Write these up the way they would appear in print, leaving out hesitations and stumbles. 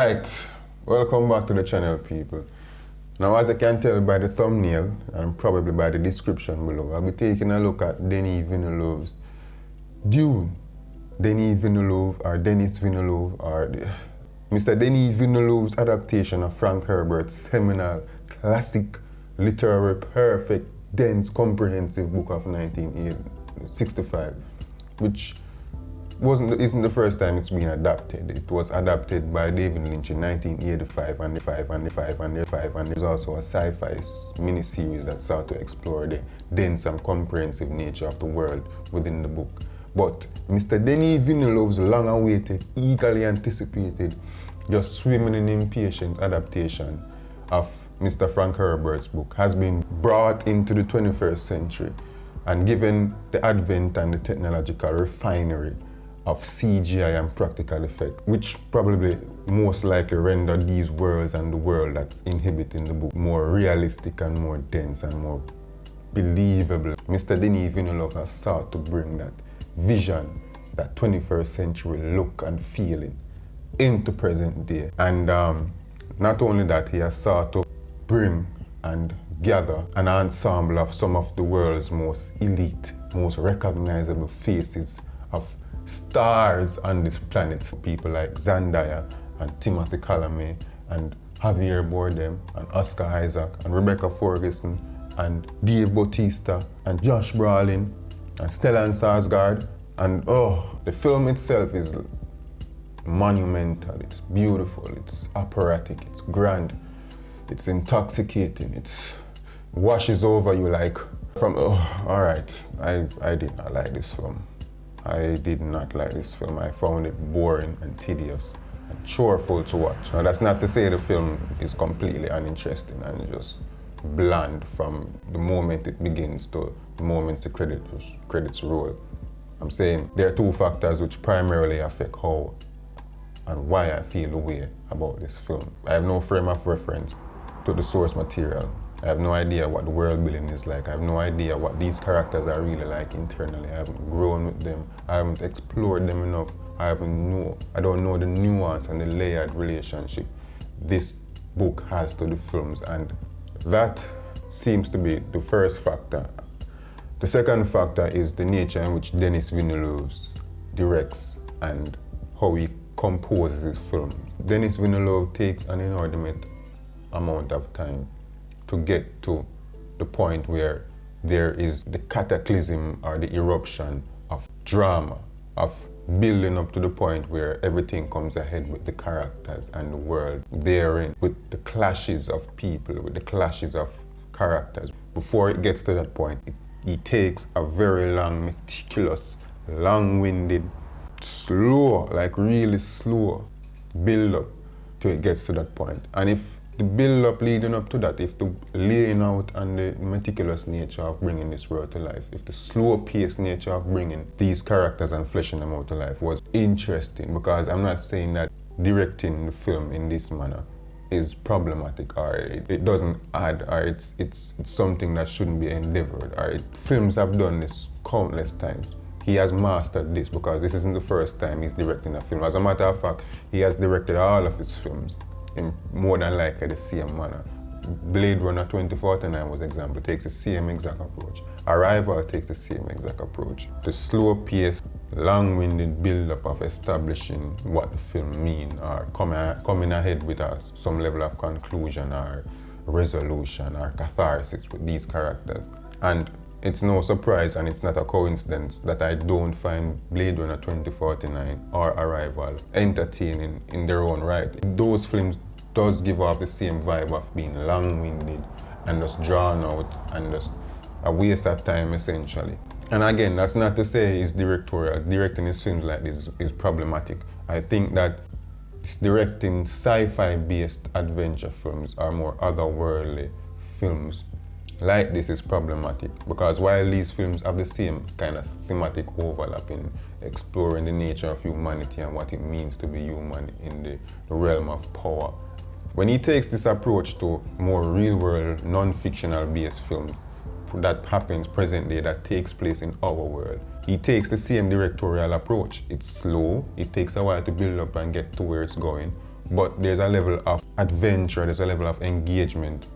Alright, welcome back to the channel, people. Now, as you can tell by the thumbnail and probably by the description below, I'll be taking a look at Denis Villeneuve's Dune. Denis Villeneuve or Denis Villeneuve or Mr. Denis Villeneuve's adaptation of Frank Herbert's seminal, classic, literary, perfect, dense, comprehensive book of 1965, which isn't the first time it's been adapted. It was adapted by David Lynch in 1985 and there's also a sci-fi miniseries that sought to explore the dense and comprehensive nature of the world within the book. But Mr. Denis Villeneuve's long-awaited, eagerly anticipated, just swimming in impatience adaptation of Mr. Frank Herbert's book has been brought into the 21st century, and given the advent and the technological refinery of CGI and practical effect, which probably most likely render these worlds and the world that's inhabiting the book more realistic and more dense and more believable. Mr. Denis Villeneuve has sought to bring that vision, that 21st century look and feeling into present day. And not only that, he has sought to bring and gather an ensemble of some of the world's most elite, most recognizable faces of stars on this planet. People like Zendaya and Timothy Chalamet and Javier Bardem and Oscar Isaac and Rebecca Ferguson and Dave Bautista and Josh Brolin and Stellan Skarsgård. And the film itself is monumental, it's beautiful, it's operatic, it's grand, it's intoxicating, it washes over you like from, alright, I did not like this film. I did not like this film. I found it boring and tedious and choreful to watch. Now, that's not to say the film is completely uninteresting and just bland from the moment it begins to the moment the credits roll. I'm saying there are two factors which primarily affect how and why I feel the way about this film. I have no frame of reference to the source material. I have no idea what the world building is like. I have no idea what these characters are really like internally. I haven't grown with them. I haven't explored them enough. I don't know the nuance and the layered relationship this book has to the films, and that seems to be the first factor. The second factor is the nature in which Denis Villeneuve directs and how he composes his film. Denis Villeneuve takes an inordinate amount of time to get to the point where there is the cataclysm or the eruption of drama, of building up to the point where everything comes ahead with the characters and the world therein, with the clashes of people, with the clashes of characters. Before it gets to that point, it takes a very long, meticulous, long-winded, slow, like really slow build up till it gets to that point. And if the build-up leading up to that, if the laying out and the meticulous nature of bringing this world to life, if the slow-paced nature of bringing these characters and fleshing them out to life was interesting, because I'm not saying that directing the film in this manner is problematic or it doesn't add or it's something that shouldn't be endeavored. Films have done this countless times. He has mastered this because this isn't the first time he's directing a film. As a matter of fact, he has directed all of his films in more than likely the same manner. Blade Runner 2049 was example, takes the same exact approach. Arrival takes the same exact approach. The slow-paced, long-winded build-up of establishing what the film means or coming ahead with some level of conclusion or resolution or catharsis with these characters. And it's no surprise and it's not a coincidence that I don't find Blade Runner 2049 or Arrival entertaining in their own right. Those films does give off the same vibe of being long-winded and just drawn out and just a waste of time essentially. And again, that's not to say his directing his films like this is problematic. I think that directing sci-fi based adventure films or more otherworldly films like this is problematic, because while these films have the same kind of thematic overlap in exploring the nature of humanity and what it means to be human in the realm of power, when he takes this approach to more real-world, non-fictional based films that happens present day, that takes place in our world, he takes the same directorial approach. It's slow, it takes a while to build up and get to where it's going, but there's a level of adventure, there's a level of engagement,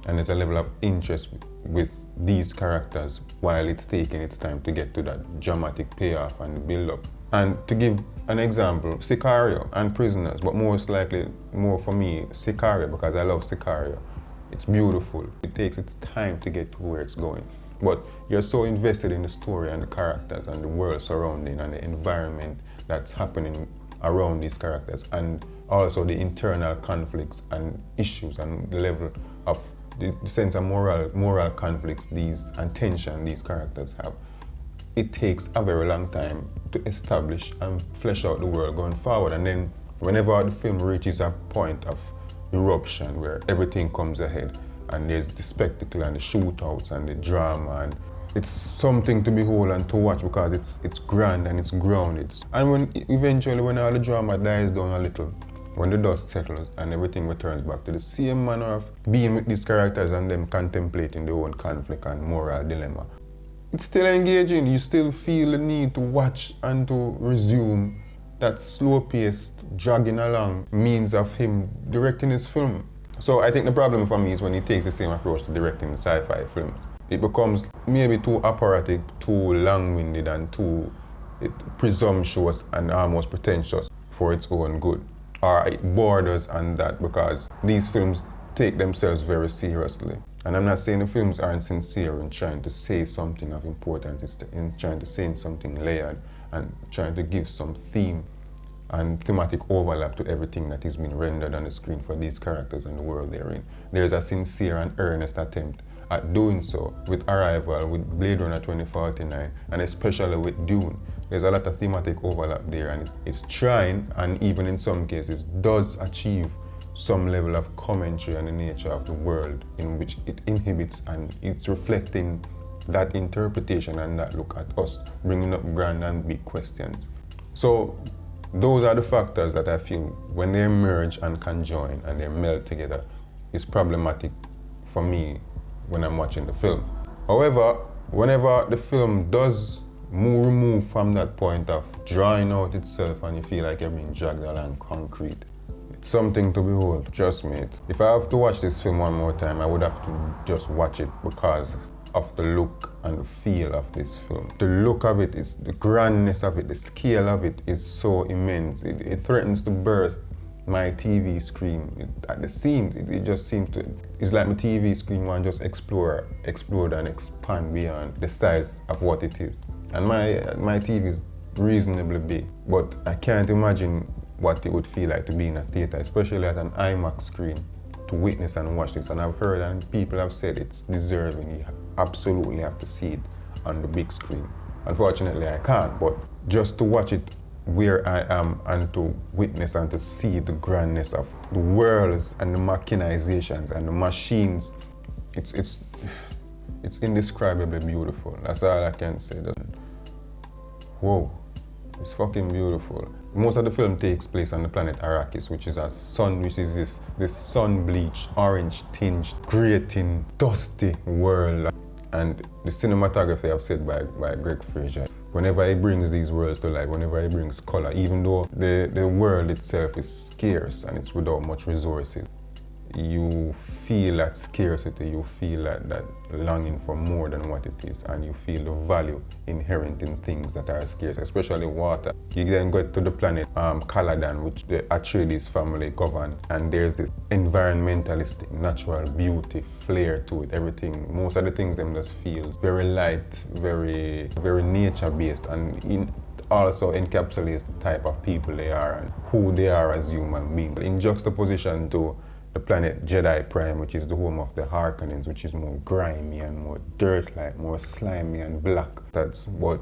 and there's a level of interest with these characters while it's taking its time to get to that dramatic payoff and build up. And to give an example, Sicario and Prisoners, but most likely, more for me, Sicario, because I love Sicario. It's beautiful. It takes its time to get to where it's going. But you're so invested in the story and the characters and the world surrounding and the environment that's happening around these characters, and also the internal conflicts and issues and the level of the sense of moral conflicts and tension these characters have. It takes a very long time to establish and flesh out the world going forward. And then whenever the film reaches a point of eruption where everything comes ahead and there's the spectacle and the shootouts and the drama, and it's something to behold and to watch because it's grand and it's grounded. And when eventually when all the drama dies down a little, when the dust settles and everything returns back to the same manner of being with these characters and them contemplating their own conflict and moral dilemma, it's still engaging. You still feel the need to watch and to resume that slow-paced, jogging along means of him directing his film. So I think the problem for me is when he takes the same approach to directing sci-fi films. It becomes maybe too operatic, too long-winded, and too presumptuous and almost pretentious for its own good. Or it borders on that because these films take themselves very seriously. And I'm not saying the films aren't sincere in trying to say something of importance, it's in trying to say something layered and trying to give some theme and thematic overlap to everything that is being rendered on the screen for these characters and the world they're in. There's a sincere and earnest attempt at doing so with Arrival, with Blade Runner 2049, and especially with Dune. There's a lot of thematic overlap there, and it's trying, and even in some cases does achieve some level of commentary on the nature of the world in which it inhibits, and it's reflecting that interpretation and that look at us, bringing up grand and big questions. So those are the factors that I feel when they merge and conjoin and they meld together is problematic for me when I'm watching the film. However, whenever the film does remove from that point of drawing out itself and you feel like you're being dragged along concrete, it's something to behold, trust me. If I have to watch this film one more time, I would have to just watch it because of the look and the feel of this film. The look of it, is the grandness of it, the scale of it is so immense. It threatens to burst my TV screen at the seams. It just seems to, it's like my TV screen want just explode and expand beyond the size of what it is. And my TV is reasonably big, but I can't imagine what it would feel like to be in a theater, especially at an IMAX screen, to witness and watch this. And I've heard and people have said it's deserving. You absolutely have to see it on the big screen. Unfortunately, I can't, but just to watch it where I am and to witness and to see the grandness of the worlds and the machinizations and the machines, it's indescribably beautiful. That's all I can say. Whoa, it's fucking beautiful. Most of the film takes place on the planet Arrakis, which is this sun-bleached, orange-tinged, grating, dusty world. And the cinematography, I've said by Greg Fraser, whenever he brings these worlds to life, whenever he brings color, even though the world itself is scarce and it's without much resources, you feel that scarcity, you feel that longing for more than what it is, and you feel the value inherent in things that are scarce, especially water. You then go to the planet Caladan, which the Atreides family govern, and there's this environmentalistic, natural beauty, flair to it. Everything, most of the things them just feel very light, very nature-based, and also encapsulates the type of people they are and who they are as human beings. In juxtaposition to the planet Jedi Prime, which is the home of the Harkonnens, which is more grimy and more dirt-like, more slimy and black. But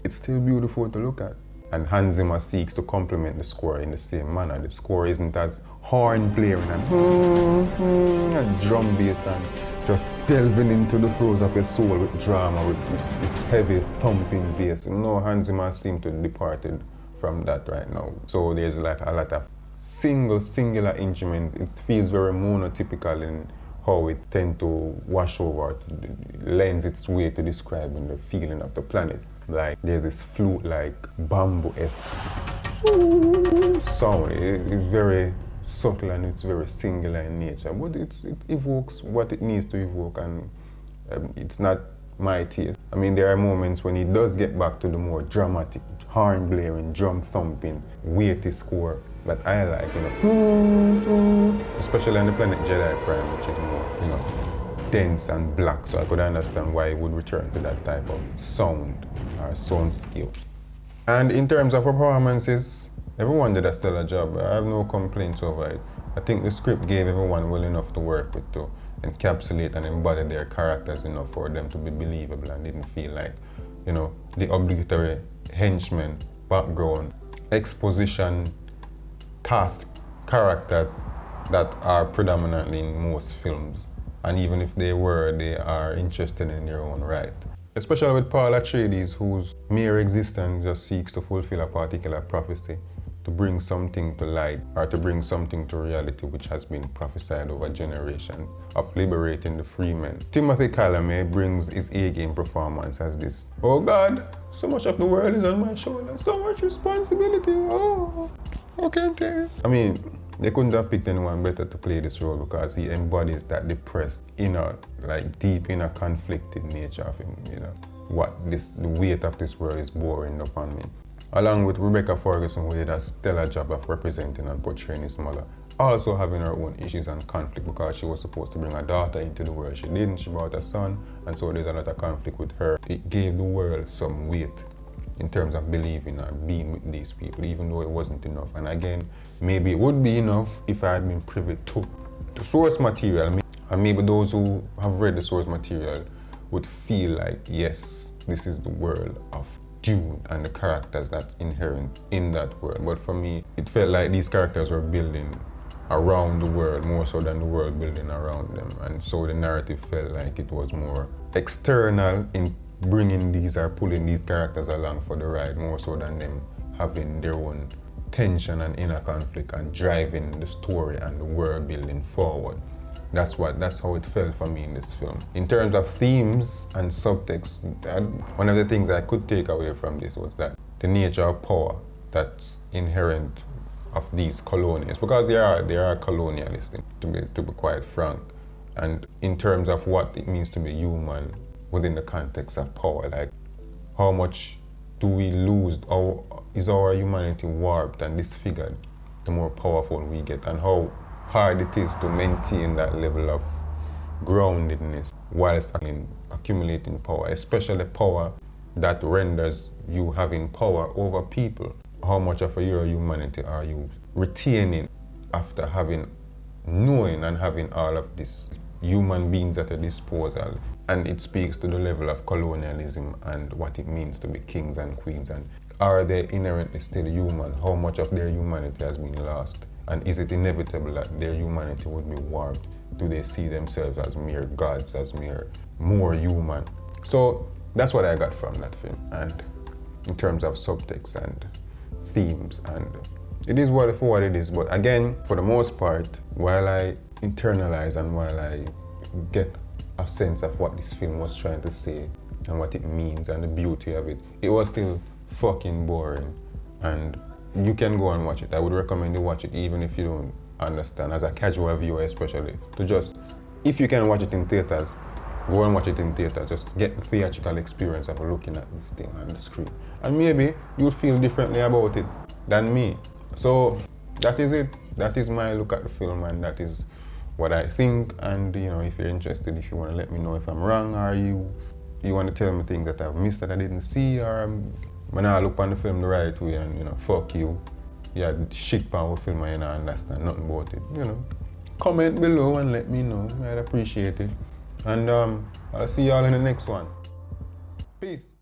it's still beautiful to look at. And Hans Zimmer seeks to complement the score in the same manner. The score isn't as horn-blaring and drum-based and just delving into the throes of your soul with drama, with this heavy thumping bass. No, Hans Zimmer seems to have departed from that right now. So there's like a lot of singular instrument. It feels very monotypical in how it tends to wash over, lends its way to describing the feeling of the planet. Like there's this flute-like bamboo-esque sound. It's very subtle and it's very singular in nature, but it evokes what it needs to evoke, and it's not my taste. I mean, there are moments when it does get back to the more dramatic, horn blaring, drum thumping, weighty score that I like, especially on the Planet Jedi Prime, which is more, dense and black, so I could understand why it would return to that type of sound or soundscape. And in terms of performances, everyone did a stellar job. I have no complaints over it. I think the script gave everyone well enough to work with to encapsulate and embody their characters enough for them to be believable and didn't feel like, the obligatory henchmen, background, exposition, task characters that are predominantly in most films. And even if they are interested in their own right. Especially with Paul Atreides, whose mere existence just seeks to fulfill a particular prophecy, to bring something to light, or to bring something to reality which has been prophesied over generations, of liberating the free men. Timothée Chalamet brings his A-game performance as this, oh God, so much of the world is on my shoulders, so much responsibility, oh, okay. I mean, they couldn't have picked anyone better to play this role because he embodies that depressed, deep inner conflicted nature of him, the weight of this world is boring upon me. Along with Rebecca Ferguson, who did a stellar job of representing and portraying his mother, also having her own issues and conflict because she was supposed to bring a daughter into the world. She didn't, she brought a son, and so there's another conflict with her. It gave the world some weight in terms of believing and being with these people, even though it wasn't enough. And again, maybe it would be enough if I had been privy to the source material, and maybe those who have read the source material would feel like, yes, this is the world of Dune and the characters that's inherent in that world. But for me, it felt like these characters were building around the world more so than the world building around them. And so the narrative felt like it was more external in bringing these or pulling these characters along for the ride more so than them having their own tension and inner conflict and driving the story and the world building forward. That's how it felt for me in this film. In terms of themes and subtext, one of the things I could take away from this was that the nature of power that's inherent of these colonials, because they are colonialists, to be quite frank. And in terms of what it means to be human within the context of power, like how much do we lose, or is our humanity warped and disfigured the more powerful we get, and how hard it is to maintain that level of groundedness whilst accumulating power, especially power that renders you having power over people. How much of your humanity are you retaining after knowing and having all of these human beings at your disposal? And it speaks to the level of colonialism and what it means to be kings and queens. And are they inherently still human? How much of their humanity has been lost? And is it inevitable that their humanity would be warped? Do they see themselves as mere gods, as more human? So that's what I got from that film. And in terms of subtext and themes, and it is what it is. But again, for the most part, while I internalize and while I get a sense of what this film was trying to say and what it means and the beauty of it, it was still fucking boring. And you can go and watch it. I would recommend you watch it even if you don't understand, as a casual viewer especially, to just, if you can watch it in theaters, go and watch it in theaters. Just get the theatrical experience of looking at this thing on the screen. And maybe you'll feel differently about it than me. So that is it. That is my look at the film, and that is what I think. And if you're interested, if you want to let me know if I'm wrong, or you want to tell me things that I've missed that I didn't see, or when I look on the film the right way and fuck you, had shit pan the film and you don't understand nothing about it, comment below and let me know. I'd appreciate it. And I'll see y'all in the next one. Peace.